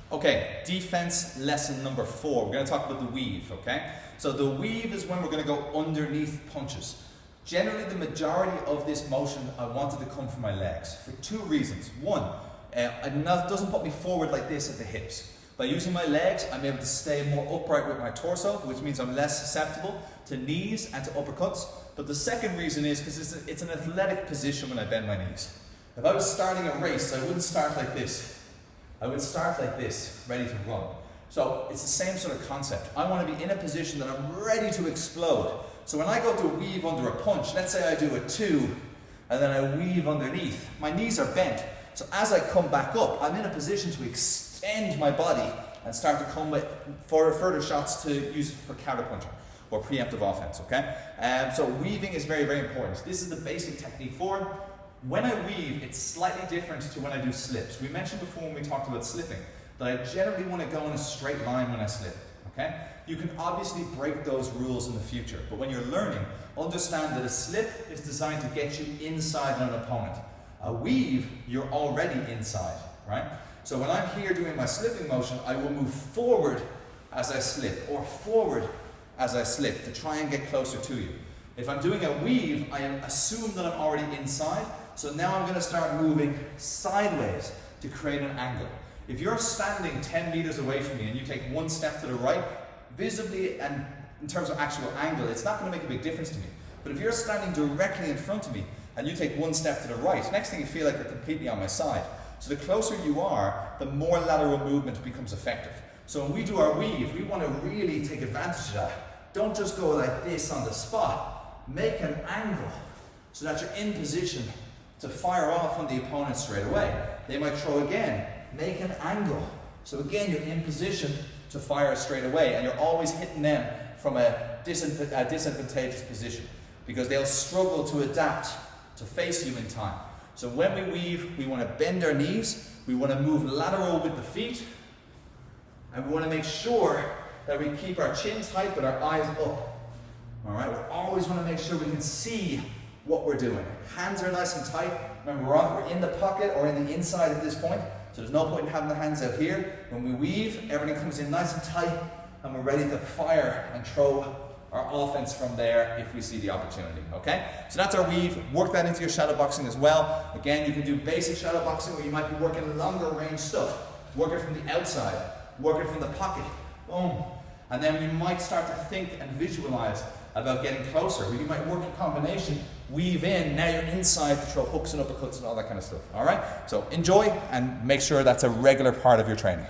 Okay, defense lesson number 4. We're going to talk about the weave, okay? So the weave is when we're going to go underneath punches. Generally, the majority of this motion I wanted to come from my legs for 2 reasons. One, it doesn't put me forward like this at the hips. By using my legs, I'm able to stay more upright with my torso, which means I'm less susceptible to knees and to uppercuts. But the second reason is because it's an athletic position when I bend my knees. If I was starting a race, I wouldn't start like this. I would start like this, ready to run. So it's the same sort of concept. I want to be in a position that I'm ready to explode. So when I go to weave under a punch, let's say I do a 2, and then I weave underneath, my knees are bent. So as I come back up, I'm in a position to extend my body and start to come with further shots to use for counterpunching or preemptive offense, okay? So weaving is very, very important. This is the basic technique for it. When I weave, it's slightly different to when I do slips. We mentioned before when we talked about slipping that I generally want to go in a straight line when I slip, okay? You can obviously break those rules in the future, but when you're learning, understand that a slip is designed to get you inside an opponent. A weave, you're already inside, right? So when I'm here doing my slipping motion, I will move forward as I slip or forward as I slip to try and get closer to you. If I'm doing a weave, I assume that I'm already inside, so now I'm going to start moving sideways to create an angle. If you're standing 10 meters away from me and you take 1 step to the right, visibly and in terms of actual angle, it's not going to make a big difference to me. But if you're standing directly in front of me and you take 1 step to the right, next thing you feel like you're completely on my side. So the closer you are, the more lateral movement becomes effective. So when we do our weave, we want to really take advantage of that. Don't just go like this on the spot. Make an angle so that you're in position to fire off on the opponent straight away. They might throw again. Make an angle. So again, you're in position to fire straight away, and you're always hitting them from a disadvantageous position because they'll struggle to adapt to face you in time. So when we weave, we want to bend our knees, we want to move lateral with the feet, and we want to make sure that we keep our chin tight but our eyes up. Alright, we always want to make sure we can see what we're doing. Hands are nice and tight. Remember, we're in the pocket or in the inside at this point, so there's no point in having the hands out here. When we weave, everything comes in nice and tight, and we're ready to fire and throw our offense from there if we see the opportunity, okay? So that's our weave. Work that into your shadow boxing as well. Again, you can do basic shadow boxing where you might be working longer range stuff. Work it from the outside, work it from the pocket, boom. And then you might start to think and visualize about getting closer, where you might work a combination, weave in, now you're inside to throw hooks and uppercuts and all that kind of stuff, all right? So enjoy and make sure that's a regular part of your training.